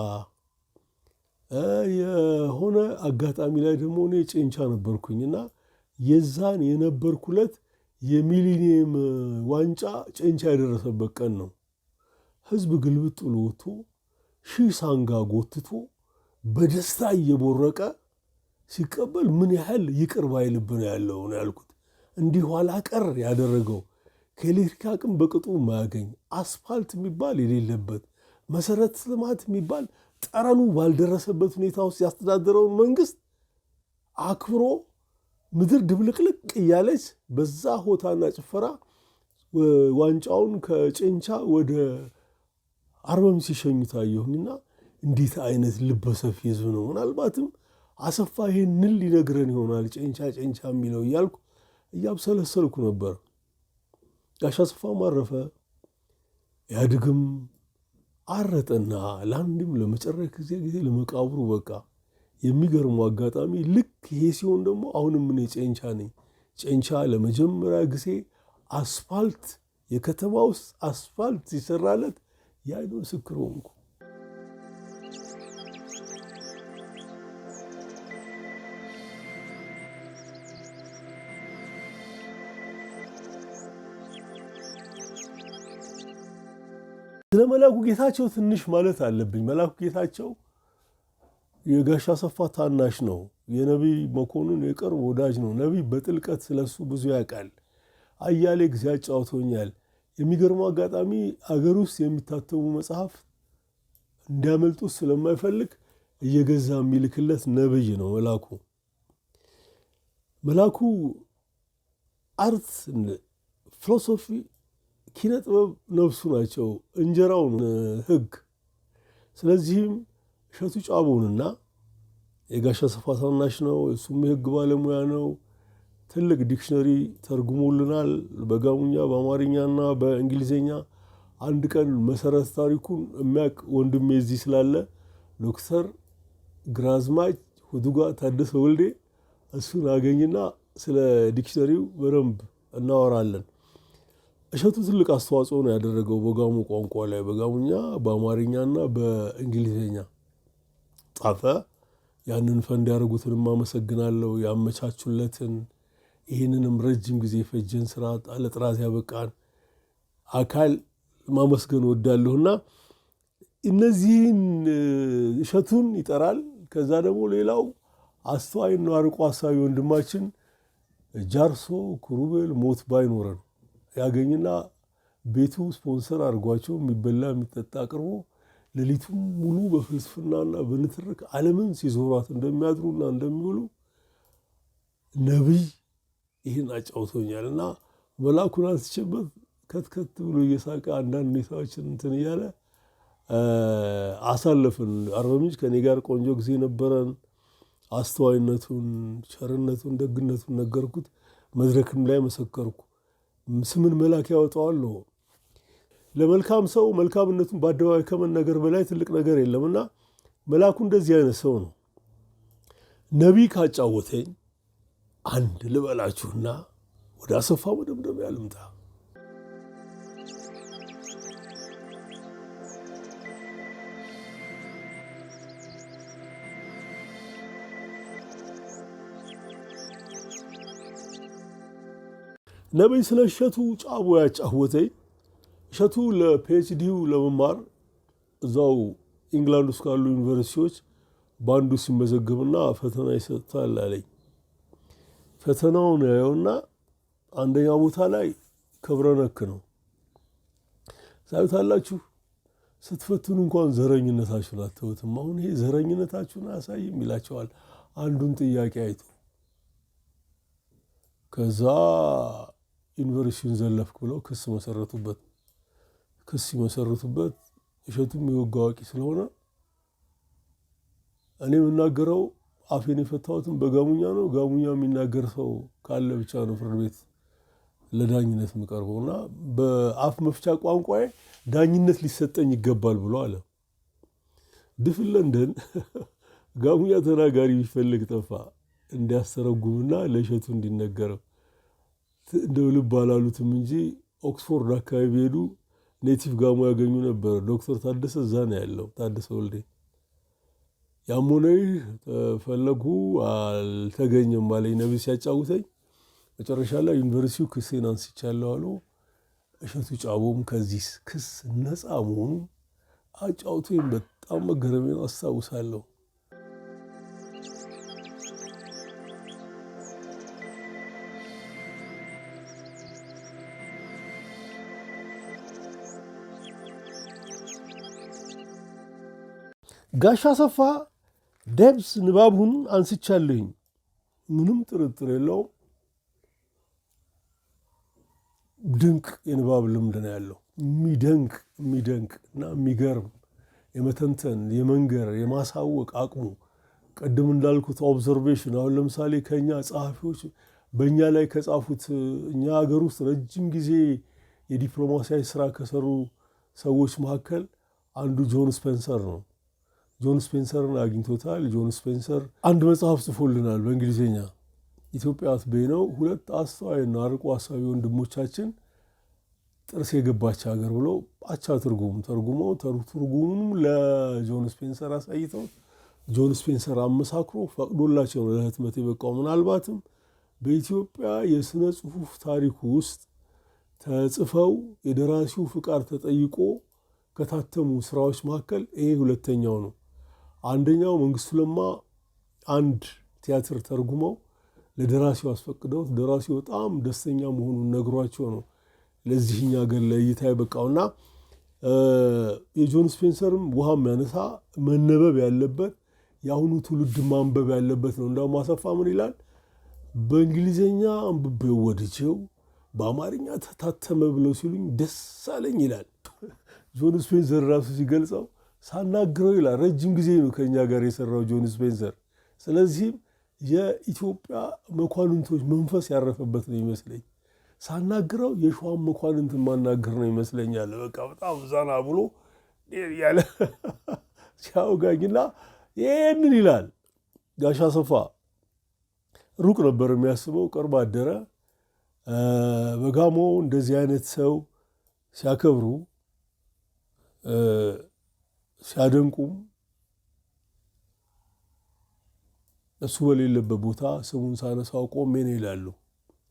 የሆነ አጋጣሚ ላይ ደግሞ እኔ ጨንቻ ነበርኩኝና የዛን የነበርኩለት የሚሊኒየም ዋንጫ ጨንቻ የደረሰበት ቀን ነው። ህዝብ ግልብጥ ብሎ ወጥቶ ሺህ ሳንጋ ጎትቶ በደስታ እየቦረቀ ሲቀበል ምን ያህል ይቅር ባይ ልብ ነው ያለው ነው ያልኩት። እንዲህ ኋላ ቀር ያደረገው ከኤሌክትሪክ አቅም በቅጡ የማያገኝ አስፋልት የሚባል የሌለበት መሰረተ ልማት የሚባል ጠረኑ ባልደረሰበት ሁኔታ ውስጥ ያስተዳደረውን መንግስት አክብሮ ምድር ድብልቅልቅ እያለች በዛ ሆታና ጭፈራ ዋንጫውን ከጨንቻ ወደ አርበም ሲሸኙ ታየሁኝና እንዴት አይነት ልበሰፊ ህዝብ ነው። ምናልባትም አሰፋ ይሄንን ሊነግረን ይሆናል ጨንቻ ጨንቻ የሚለው እያልኩ እያብሰለሰልኩ ነበር። ጋሽ አሰፋም አረፈ። ኢህአዴግም አረጠና ለአንድም ለመጨረሻ ጊዜ ለመቃብሩ በቃ። የሚገርሙ አጋጣሚ ልክ ይሄ ሲሆን ደግሞ አሁንም እኔ ጨንቻ ነኝ። ጨንቻ ለመጀመሪያ ጊዜ አስፋልት የከተማ ውስጥ አስፋልት ሲሰራለት የዓይን ምስክር ሆንኩ። ስለ መላኩ ጌታቸው ትንሽ ማለት አለብኝ። መላኩ ጌታቸው የጋሽ አሰፋ ታናሽ ነው። የነቢይ መኮንን የቅርብ ወዳጅ ነው። ነቢይ በጥልቀት ስለሱ ብዙ ያውቃል። አያሌ ጊዜ አጫውቶኛል። የሚገርመው አጋጣሚ አገር ውስጥ የሚታተሙ መጽሐፍ እንዲያመልጡት ስለማይፈልግ እየገዛ የሚልክለት ነቢይ ነው መላኩ። መላኩ አርት፣ ፊሎሶፊ፣ ኪነ ጥበብ ነፍሱ ናቸው፣ እንጀራውን ህግ። ስለዚህም እሸቱ ጫቦንና የጋሽ አሰፋ ታናሽ ነው፣ እሱም የህግ ባለሙያ ነው። ትልቅ ዲክሽነሪ ተርጉሞልናል በጋሙኛ በአማርኛና በእንግሊዝኛ። አንድ ቀን መሰረት ታሪኩን የሚያውቅ ወንድሜ እዚህ ስላለ ዶክተር ግራዝማች ሁዱጋ ታደሰ ወልዴ እሱን አገኝና ስለ ዲክሽነሪው በደንብ እናወራለን። እሸቱ ትልቅ አስተዋጽኦ ነው ያደረገው በጋሞ ቋንቋ ላይ፣ በጋሙኛ በአማርኛና በእንግሊዝኛ ጻፈ። ያንን ፈንድ ያደረጉትንም አመሰግናለሁ፣ ያመቻቹለትን። ይህንንም ረጅም ጊዜ ፈጀን ስራ ለጥራት ያበቃን አካል ማመስገን ወዳለሁና እነዚህን እሸቱን ይጠራል። ከዛ ደግሞ ሌላው አስተዋይና አርቆ አሳቢ ወንድማችን ጃርሶ ኩሩቤል ሞት ባይኖረን ያገኝና ቤቱ ስፖንሰር አድርጓቸው የሚበላ የሚጠጣ አቅርቦ ሌሊቱም ሙሉ በፍልስፍናና በንትርክ ዓለምን ሲዞሯት እንደሚያድሩና እንደሚውሉ ነቢይ ይህን አጫውቶኛል። እና መላኩን አንስቼበት ከትከት ብሎ እየሳቀ አንዳንድ ሁኔታዎችን እንትን እያለ አሳለፍን። አርባ ምንጭ ከኔ ጋር ቆንጆ ጊዜ ነበረን። አስተዋይነቱን፣ ቸርነቱን፣ ደግነቱን ነገርኩት። መድረክም ላይ መሰከርኩ። ስምን መላክ ያወጣዋል ነው። ለመልካም ሰው መልካምነቱን በአደባባይ ከመናገር በላይ ትልቅ ነገር የለምና መላኩ እንደዚህ አይነት ሰው ነው። ነቢይ ካጫወተኝ አንድ ልበላችሁና ወደ አሰፋ መደምደሚያ ልምጣ። ነቢይ ስለ እሸቱ ጫቦ ያጫወተኝ እሸቱ ለፒኤችዲው ለመማር እዛው ኢንግላንድ ውስጥ ካሉ ዩኒቨርሲቲዎች በአንዱ ሲመዘገብና ፈተና ይሰጣል አለኝ። ፈተናውን ያየውና አንደኛ ቦታ ላይ ክብረ ነክ ነው። ሳይታላችሁ ስትፈትኑ እንኳን ዘረኝነታችሁን አትተውትም። አሁን ይሄ ዘረኝነታችሁን አያሳይም ይላቸዋል አንዱን ጥያቄ አይቶ። ከዛ ዩኒቨርሲቲውን ዘለፍክ ብለው ክስ መሰረቱበት። ክስ ሲመሰርቱበት እሸቱም የወግ አዋቂ ስለሆነ እኔ የምናገረው አፌን የፈታሁትም በጋሙኛ ነው። ጋሙኛ የሚናገር ሰው ካለ ብቻ ነው ፍርድ ቤት ለዳኝነት የምቀርበው እና በአፍ መፍቻ ቋንቋዬ ዳኝነት ሊሰጠኝ ይገባል ብሎ አለ። ድፍን ለንደን ጋሙኛ ተናጋሪ ቢፈልግ ጠፋ እንዲያስተረጉምና ለእሸቱ እንዲነገረው። እንደው ልብ አላሉትም እንጂ ኦክስፎርድ አካባቢ ሄዱ ኔቲቭ ጋሞ ያገኙ ነበር። ዶክተር ታደሰ እዛ ነው ያለው፣ ታደሰ ወልዴ። ያም ሆነ ይህ ተፈለጉ አልተገኘም አለኝ ነቢይ ሲያጫውተኝ። መጨረሻ ላይ ዩኒቨርሲቲው ክሴን አንስቻለሁ አሉ። እሸቱ ጫቦም ከዚህ ክስ ነፃ መሆኑን አጫውቶኝ በጣም መገረሜን አስታውሳለሁ። ጋሽ አሰፋ ደብስ ንባቡን አንስቻለኝ፣ ምንም ጥርጥር የለውም። ድንቅ የንባብ ልምድ ነው ያለው። የሚደንቅ እና የሚገርም የመተንተን የመንገር የማሳወቅ አቅሙ ቅድም እንዳልኩት ኦብዘርቬሽን። አሁን ለምሳሌ ከኛ ጸሐፊዎች በእኛ ላይ ከጻፉት እኛ ሀገር ውስጥ ረጅም ጊዜ የዲፕሎማሲያዊ ስራ ከሰሩ ሰዎች መካከል አንዱ ጆን ስፔንሰር ነው። ጆን ስፔንሰርን አግኝቶታል። ጆን ስፔንሰር አንድ መጽሐፍ ጽፎልናል በእንግሊዝኛ ኢትዮጵያ አትበይ ነው። ሁለት አስተዋይና አርቆ አሳቢ ወንድሞቻችን ጥርስ የገባች ሀገር ብሎ አቻ ተርጉመው ትርጉሙንም ለጆን ስፔንሰር አሳይተው ጆን ስፔንሰር አመሳክሮ ፈቅዶላቸው ነው ለህትመት የበቃው። ምናልባትም በኢትዮጵያ የሥነ ጽሑፍ ታሪኩ ውስጥ ተጽፈው የደራሲው ፍቃድ ተጠይቆ ከታተሙ ስራዎች መካከል ይሄ ሁለተኛው ነው። አንደኛው መንግስቱ ለማ አንድ ቲያትር ተርጉመው ለደራሲው አስፈቅደው ደራሲው በጣም ደስተኛ መሆኑን ነግሯቸው ነው ለዚህኛ ሀገር ለእይታ የበቃውና የጆን ስፔንሰርም ውሃ የሚያነሳ መነበብ ያለበት የአሁኑ ትውልድ ማንበብ ያለበት ነው። እንዳውም አሰፋ ምን ይላል? በእንግሊዝኛ አንብቤው ወድጄው በአማርኛ ተታተመ ብለው ሲሉኝ ደስ አለኝ ይላል። ጆን ስፔንሰር ራሱ ሲገልጸው ሳናግረው ይላል ረጅም ጊዜ ነው ከኛ ጋር የሰራው ጆን ስፔንሰር። ስለዚህም የኢትዮጵያ መኳንንቶች መንፈስ ያረፈበት ነው ይመስለኝ። ሳናግረው የሸዋን መኳንንት ማናገር ነው ይመስለኛል። በቃ በጣም ዛና ብሎ ያለ ሲያወጋኝና ይህንን ይላል። ጋሽ አሰፋ ሩቅ ነበር የሚያስበው፣ ቅርብ አደረ። በጋሞ እንደዚህ አይነት ሰው ሲያከብሩ ሲያደንቁም እሱ በሌለበት ቦታ ስሙን ሳነሳው ቆሜ ነው ይላሉ።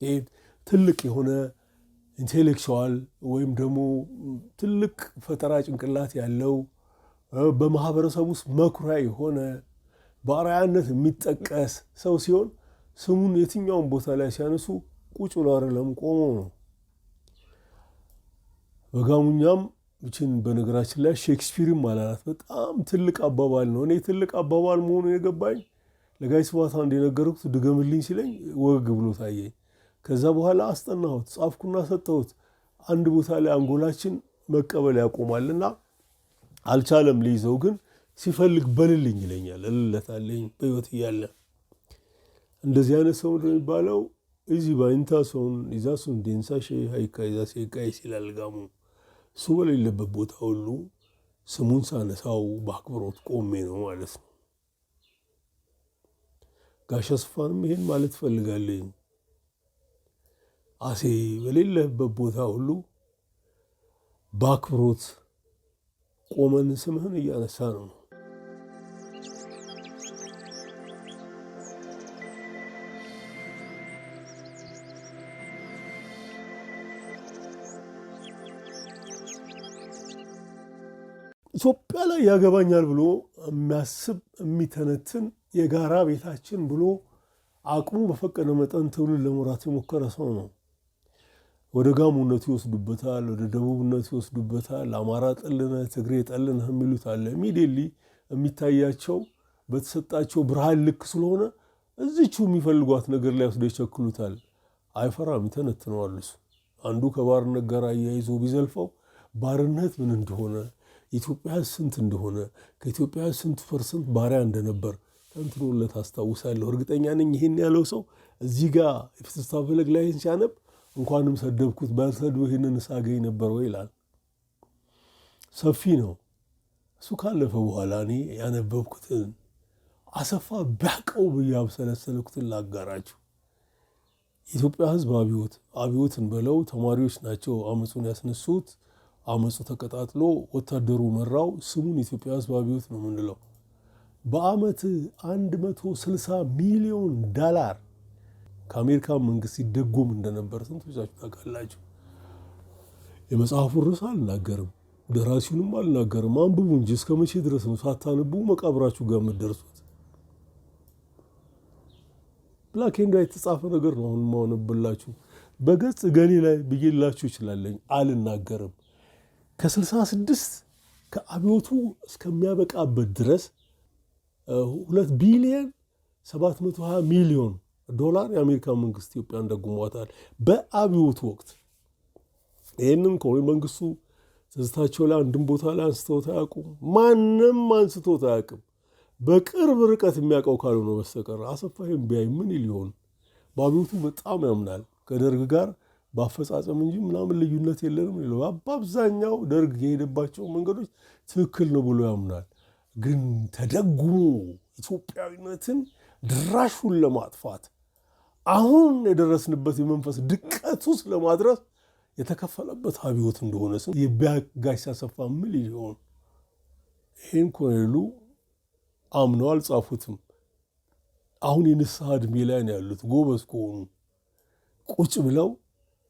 ይህ ትልቅ የሆነ ኢንቴሌክቹዋል ወይም ደግሞ ትልቅ ፈጠራ ጭንቅላት ያለው በማህበረሰብ ውስጥ መኩሪያ የሆነ በአርአያነት የሚጠቀስ ሰው ሲሆን ስሙን የትኛውን ቦታ ላይ ሲያነሱ ቁጭ ብሎ አይደለም ቆሞ ነው። በጋሙኛም ይችን በነገራችን ላይ ሼክስፒርም አላላት። በጣም ትልቅ አባባል ነው። እኔ ትልቅ አባባል መሆኑን የገባኝ ለጋሽ ስብሐት አንድ የነገርኩት ድገምልኝ ሲለኝ ወግ ብሎ ታየኝ። ከዛ በኋላ አስጠናሁት፣ ጻፍኩና ሰጠሁት። አንድ ቦታ ላይ አንጎላችን መቀበል ያቆማልና አልቻለም ሊይዘው፣ ግን ሲፈልግ በልልኝ ይለኛል። እልለታለኝ በሕይወት እያለ። እንደዚህ አይነት ሰው የሚባለው እዚህ ባይንታ ሰውን ይዛ ሰውን ዴንሳ ሼ ሀይካ ይዛ ሴቃይ ሲላል ጋሙ። እሱ በሌለበት ቦታ ሁሉ ስሙን ሳነሳው በአክብሮት ቆሜ ነው ማለት ነው። ጋሽ አሰፋንም ይሄን ማለት ፈልጋለኝ። አሴ በሌለበት ቦታ ሁሉ በአክብሮት ቆመን ስምህን እያነሳ ነው። ኢትዮጵያ ላይ ያገባኛል ብሎ የሚያስብ የሚተነትን የጋራ ቤታችን ብሎ አቅሙ በፈቀደ መጠን ትውልድ ለመራት የሞከረ ሰው ነው። ወደ ጋሞነቱ ይወስዱበታል፣ ወደ ደቡብነቱ ይወስዱበታል። አማራ ጠልነህ ትግሬ ጠልነህ የሚሉት አለ። ኢሚዲየትሊ የሚታያቸው በተሰጣቸው ብርሃን ልክ ስለሆነ እዚቹ የሚፈልጓት ነገር ላይ ወስደው ይቸክሉታል። አይፈራም፣ ይተነትነዋል። እሱ አንዱ ከባርነት ጋር አያይዞ ቢዘልፈው ባርነት ምን እንደሆነ ኢትዮጵያ ስንት እንደሆነ ከኢትዮጵያ ስንት ፐርሰንት ባሪያ እንደነበር ተንትኖለት አስታውሳለሁ። እርግጠኛ ነኝ ይህን ያለው ሰው እዚህ ጋር የፍትሐ ፈለግ ላይ ሲያነብ እንኳንም ሰደብኩት ባልሰድብ ይህንን ሳገኝ ነበር ወይ ይላል። ሰፊ ነው። እሱ ካለፈ በኋላ እኔ ያነበብኩትን አሰፋ ቢያውቀው ብዬ አብሰለሰልኩትን ላጋራችሁ። የኢትዮጵያ ሕዝብ አብዮትን በለው ተማሪዎች ናቸው አመፁን ያስነሱት። አመፁ ተቀጣጥሎ ወታደሩ መራው። ስሙን ኢትዮጵያ ሕዝብ አብዮት ነው የምንለው። በአመት 160 ሚሊዮን ዶላር ከአሜሪካ መንግስት ይደጎም እንደነበር ስንቶቻችሁ ታውቃላችሁ? የመጽሐፉን ርዕስ አልናገርም፣ ደራሲውንም አልናገርም። አንብቡ እንጂ እስከ መቼ ድረስ ነው ሳታነቡ መቃብራችሁ ጋር የምትደርሱት? ብላክ ኤንድ ዋይት የተጻፈ ነገር ነው አሁን ማሆንብላችሁ። በገጽ ገሌ ላይ ብዬላችሁ ይችላለኝ፣ አልናገርም። ከ66 ከአብዮቱ እስከሚያበቃበት ድረስ 2 ቢሊዮን 720 ሚሊዮን ዶላር የአሜሪካ መንግስት ኢትዮጵያን ደጉሟታል በአብዮት ወቅት። ይህንን ኮሎኔል መንግስቱ ትዝታቸው ላይ አንድም ቦታ ላይ አንስተውት አያውቁም። ማንም አንስቶት አያውቅም። በቅርብ ርቀት የሚያውቀው ካልሆነ በስተቀር አሰፋ ይህን ቢያይ ምን ሊሆን? በአብዮቱ በጣም ያምናል። ከደርግ ጋር በአፈጻጸም እንጂ ምናምን ልዩነት የለንም ይለው። በአብዛኛው ደርግ የሄደባቸው መንገዶች ትክክል ነው ብሎ ያምናል። ግን ተደጉሞ ኢትዮጵያዊነትን ድራሹን ለማጥፋት አሁን የደረስንበት የመንፈስ ድቀት ውስጥ ለማድረስ የተከፈለበት አብዮት እንደሆነ ስም የጋሽ አሰፋ ምን ሊሆን? ይህን ኮሎኔሉ አምነው አልጻፉትም። አሁን የንስሐ ዕድሜ ላይ ነው ያሉት። ጎበዝ ከሆኑ ቁጭ ብለው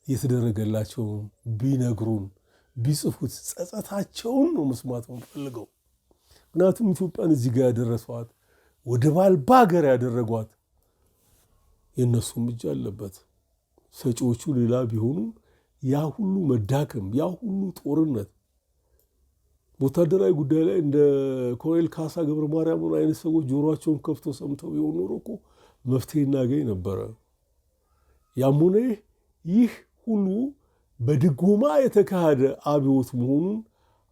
የተደረገላቸውን ቢነግሩን ቢጽፉት ጸጸታቸውን ነው መስማት የምንፈልገው። ምክንያቱም ኢትዮጵያን እዚህ ጋር ያደረሷት ወደ ባልባ ሀገር ያደረጓት የእነሱም እጅ አለበት። ሰጪዎቹ ሌላ ቢሆኑም ያ ሁሉ መዳከም፣ ያ ሁሉ ጦርነት በወታደራዊ ጉዳይ ላይ እንደ ኮሎኔል ካሳ ገብረ ማርያምን አይነት ሰዎች ጆሮቸውን ከፍቶ ሰምተው የሆኑ ኖሮ እኮ መፍትሄ እናገኝ ነበረ። ያም ሆነ ይህ ሁሉ በድጎማ የተካሄደ አብዮት መሆኑን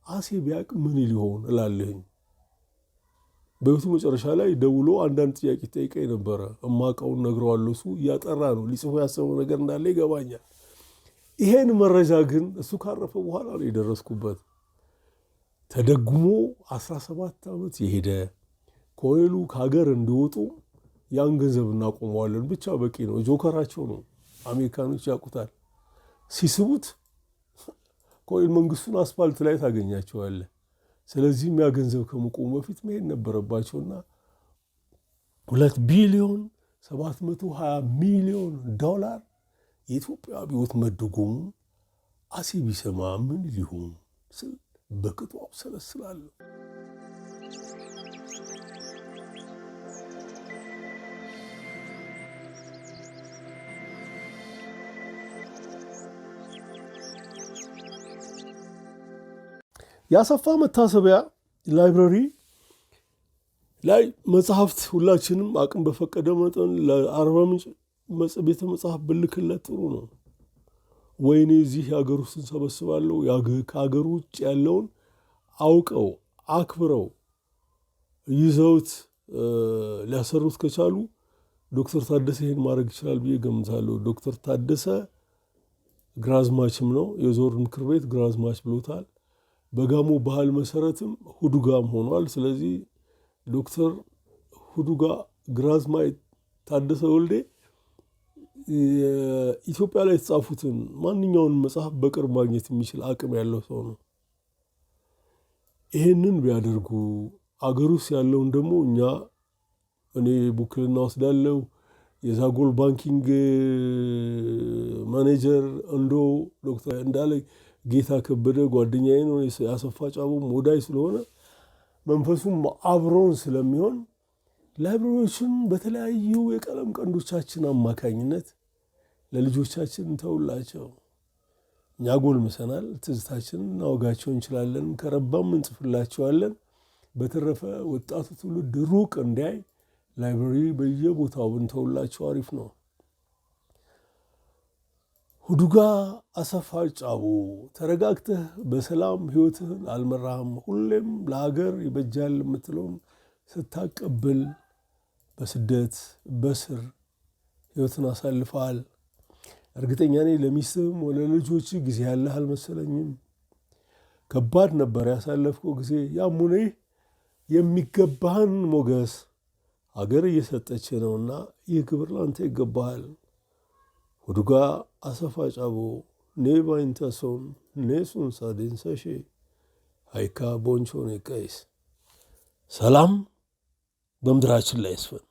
አሴ ቢያቅ ምን ሊሆን እላለሁኝ። በህይወቱ መጨረሻ ላይ ደውሎ አንዳንድ ጥያቄ ጠይቀኝ ነበረ። እማውቀውን ነግረዋለሁ። እሱ እያጠራ ነው። ሊጽፎ ያሰበው ነገር እንዳለ ይገባኛል። ይሄን መረጃ ግን እሱ ካረፈ በኋላ ነው የደረስኩበት። ተደጉሞ 17 ዓመት የሄደ ኮሎኔሉ ከሀገር እንዲወጡ ያን ገንዘብ እናቆመዋለን ብቻ በቂ ነው። ጆከራቸው ነው። አሜሪካኖች ያውቁታል። ሲስቡት ኮሎኔል መንግስቱን አስፋልት ላይ ታገኛቸዋለህ። ስለዚህም ያ ገንዘብ ከመቆሙ በፊት መሄድ ነበረባቸውና 2 ቢሊዮን 720 ሚሊዮን ዶላር የኢትዮጵያ አብዮት መደጎሙ አሴ ቢሰማ ምን ሊሆን ስል በቅጡ አብሰለስላለሁ። የአሰፋ መታሰቢያ ላይብረሪ ላይ መጽሐፍት ሁላችንም አቅም በፈቀደ መጠን ለአርባ ምንጭ ቤተ መጽሐፍ ብልክለት ጥሩ ነው። ወይኔ እዚህ የሀገር ውስጥ እንሰበስባለሁ። ከሀገር ውጭ ያለውን አውቀው አክብረው ይዘውት ሊያሰሩት ከቻሉ ዶክተር ታደሰ ይህን ማድረግ ይችላል ብዬ ገምታለሁ። ዶክተር ታደሰ ግራዝማችም ነው። የዞን ምክር ቤት ግራዝማች ብሎታል። በጋሞ ባህል መሰረትም ሁዱጋም ሆኗል። ስለዚህ ዶክተር ሁዱጋ ግራዝማች ታደሰ ወልዴ ኢትዮጵያ ላይ የተጻፉትን ማንኛውን መጽሐፍ በቅርብ ማግኘት የሚችል አቅም ያለው ሰው ነው። ይሄንን ቢያደርጉ አገር ውስጥ ያለውን ደግሞ እኔ ቡክልና ወስዳለሁ። የዛጎል ባንኪንግ ማኔጀር ዶክተር እንዳለ ጌታ ከበደ ጓደኛዬ ነው። ያሰፋ ጫቦም ወዳይ ስለሆነ መንፈሱም አብሮን ስለሚሆን ላይብረሪዎችን በተለያዩ የቀለም ቀንዶቻችን አማካኝነት ለልጆቻችን እንተውላቸው። እኛ ጎልምሰናል። ትዝታችንን እናወጋቸው እንችላለን። ከረባም እንጽፍላቸዋለን። በተረፈ ወጣቱ ትውልድ ሩቅ እንዲያይ ላይብረሪ በየቦታው እንተውላቸው አሪፍ ነው። ሁዱጋ አሰፋ ጫቦ ተረጋግተህ በሰላም ህይወትህን አልመራህም። ሁሌም ለሀገር ይበጃል የምትለውን ስታቀብል በስደት በስር ህይወትን አሳልፈሃል። እርግጠኛ ነኝ ለሚስትህም ወለ ልጆች ጊዜ ያለህ አልመሰለኝም። ከባድ ነበር ያሳለፍከው ጊዜ። ያም ሆነ የሚገባህን ሞገስ ሀገር እየሰጠች ነውና ይህ ክብር ላንተ ይገባሃል። ሁዱጋ አሰፋ ጫቦ ኔባይንተሶን ኔሱን ሳዴንሰሼ ሃይካ ቦንቾኔ ቀይስ ሰላም በምድራችን ላይ ይስፈን።